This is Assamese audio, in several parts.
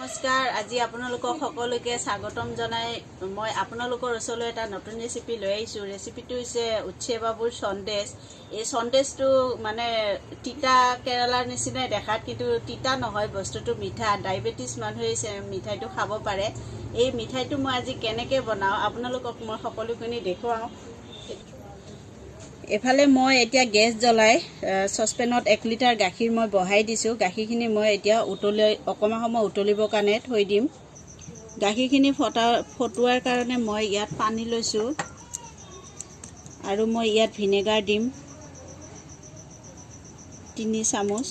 নমস্কাৰ আজি আপোনালোকক সকলোকে স্বাগতম জনাই মই আপোনালোকৰ ওচৰলৈ এটা নতুন ৰেচিপি লৈ আহিছোঁ। ৰেচিপিটো হৈছে উচ্ছে বাবুৰ সন্দেশ। এই সন্দেশটো মানে তিতা কেৰালাৰ নিচিনাই দেখাত, কিন্তু তিতা নহয়, বস্তুটো মিঠা। ডায়েবেটিছ মানুহে মিঠাইটো খাব পাৰে। এই মিঠাইটো মই আজি কেনেকৈ বনাওঁ আপোনালোকক মই সকলোখিনি দেখুৱাওঁ। এফালে মই এতিয়া গেছ জ্বলাই চচপেনত 1 লিটাৰ গাখীৰ মই বহাই দিছোঁ। গাখীৰখিনি মই এতিয়া অকণমান সময় উতলিবৰ কাৰণে থৈ দিম। গাখীৰখিনি ফটোৱাৰ কাৰণে মই ইয়াত পানী লৈছোঁ আৰু মই ইয়াত ভিনেগাৰ দিম 3 চামুচ।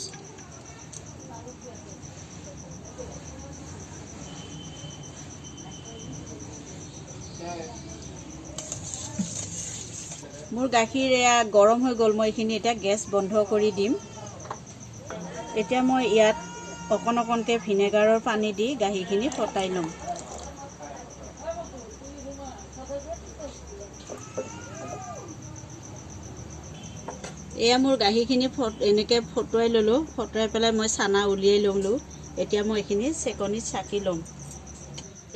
মোৰ গাখীৰ এয়া গৰম হৈ গ'ল। মই এইখিনি এতিয়া গেছ বন্ধ কৰি দিম। এতিয়া মই ইয়াত অকণকৈ ভিনেগাৰৰ পানী দি গাখীৰখিনি ফটাই ল'ম। এয়া মোৰ গাখীৰখিনি এনেকৈ ফটুৱাই ল'লোঁ। ফটুৱাই পেলাই মই চানা উলিয়াই ল'লোঁ। এতিয়া মই এইখিনি চেকনিত চাকি ল'ম।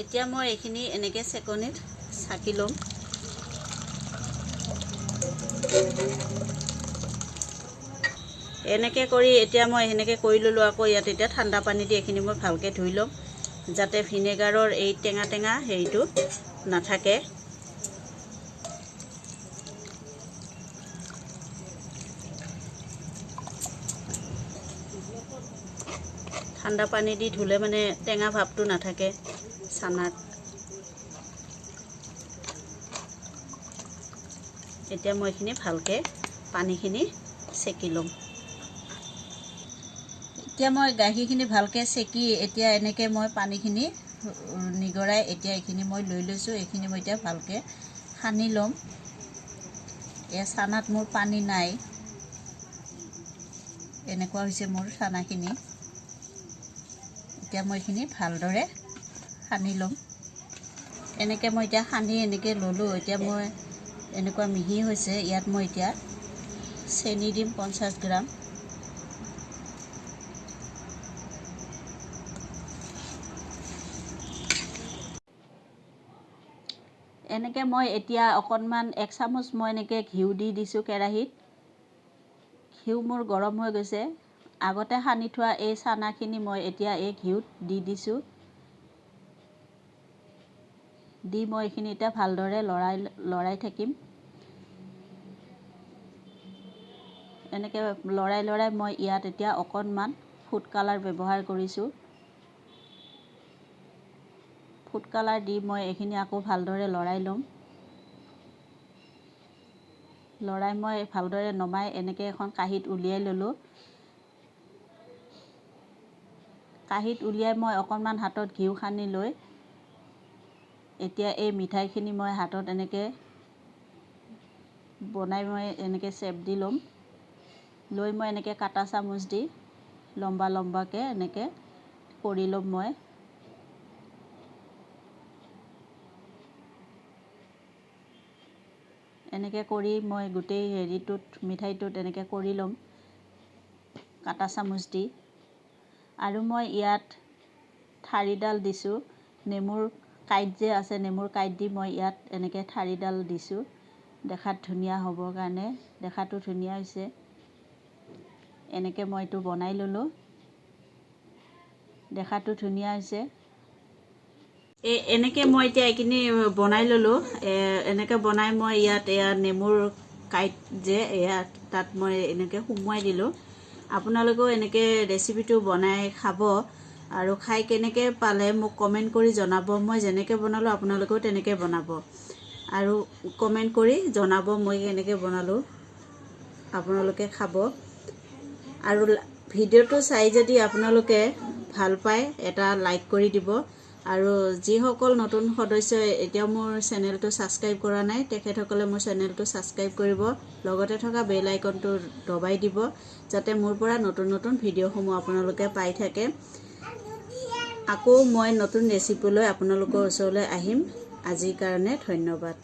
এতিয়া মই এইখিনি এনেকৈ চেকনিত চাকি ল'ম। এনেকৈ কৰি এতিয়া মই এনেকৈ কৰি ল'লোঁ। আকৌ ইয়াত এতিয়া ঠাণ্ডা পানী দি এইখিনি মই ভালকৈ ধুই ল'ম, যাতে ভিনেগাৰৰ এই টেঙা টেঙা হেৰিটো নাথাকে। ঠাণ্ডা পানী দি ধুলে মানে টেঙা ভাৱটো নাথাকে চানাত। এতিয়া মই এইখিনি ভালকৈ পানীখিনি চেকি ল'ম। এতিয়া মই গাখীৰখিনি ভালকৈ চেকি এতিয়া এনেকৈ মই পানীখিনি নিগৰাই এতিয়া এইখিনি মই লৈ লৈছোঁ। এইখিনি মই এতিয়া ভালকৈ সানি ল'ম। এয়া চানাত মোৰ পানী নাই, এনেকুৱা হৈছে মোৰ চানাখিনি। এতিয়া মই এইখিনি ভালদৰে সানি ল'ম। এনেকৈ মই এতিয়া সানি এনেকৈ ল'লোঁ। এতিয়া মই এনেকুৱা মিহি হৈছে। ইয়াত মই এতিয়া চেনি দিম 50 গ্ৰাম। এনেকৈ মই এতিয়া অকণমান 1 চামুচ মই এনেকৈ ঘিউ দি দিছোঁ কেৰাহীত। ঘিউ মোৰ গৰম হৈ গৈছে। আগতে সানি থোৱা এই চানাখিনি মই এতিয়া এই ঘিউত দি দিছোঁ। দি মই এইখিনি এতিয়া ভালদৰে লৰাই থাকিম। এনেকৈ লৰাই মই ইয়াত এতিয়া অকণমান ফুড কালাৰ ব্যৱহাৰ কৰিছোঁ। ফুড কালাৰ দি মই এইখিনি আকৌ ভালদৰে লৰাই ল'ম। লৰাই মই ভালদৰে নমাই এনেকৈ এখন কাঁহীত উলিয়াই ল'লোঁ। কাঁহীত উলিয়াই মই অকণমান হাতত ঘিউ সানি লৈ এতিয়া এই মিঠাইখিনি মই হাতত এনেকৈ বনাই মই এনেকৈ চেপ দি ল'ম। লৈ মই এনেকৈ কাটা চামুচ দি লম্বা লম্বাকৈ এনেকৈ কৰি ল'ম। মই এনেকৈ কৰি মই গোটেই মিঠাইটোত এনেকৈ কৰি ল'ম কাটা চামুচ দি। আৰু মই ইয়াত ঠাৰিডাল দিছোঁ, নেমুৰ কাঁইট যে আছে, নেমুৰ কাঁইট দি মই ইয়াত এনেকৈ ঠাৰিডাল দিছোঁ দেখাত ধুনীয়া হ'বৰ কাৰণে। দেখাটো ধুনীয়া হৈছে। এনেকৈ মই এইটো বনাই ল'লোঁ। দেখাটো ধুনীয়া হৈছে। এনেকৈ মই এতিয়া এইখিনি বনাই ল'লোঁ। এনেকৈ বনাই মই ইয়াত এয়া নেমুৰ কাঁইট যে তাত মই এনেকৈ সুমুৱাই দিলোঁ। আপোনালোকেও এনেকৈ ৰেচিপিটো বনাই খাব আৰু খাই কেনেকৈ পালে মোক কমেণ্ট কৰি জনাব। মই যেনেকৈ বনালোঁ আপোনালোকেও তেনেকৈ বনাব আৰু কমেণ্ট কৰি জনাব মই কেনেকৈ বনালোঁ, আপোনালোকে খাব। আৰু ভিডিঅ'টো চাই যদি আপোনালোকে ভাল পায় এটা লাইক কৰি দিব। আৰু যিসকল নতুন সদস্যই এতিয়াও মোৰ চেনেলটো ছাবস্ক্ৰাইব কৰা নাই, তেখেতসকলে মোৰ চেনেলটো ছাবস্ক্ৰাইব কৰিব। লগতে থকা বেল আইকনটো দবাই দিব, যাতে মোৰ পৰা নতুন নতুন ভিডিঅ'সমূহ আপোনালোকে পাই থাকে। আকৌ মই নতুন ৰেচিপি লৈ আপোনালোকৰ ওচৰলৈ আহিম। আজিৰ কাৰণে ধন্যবাদ।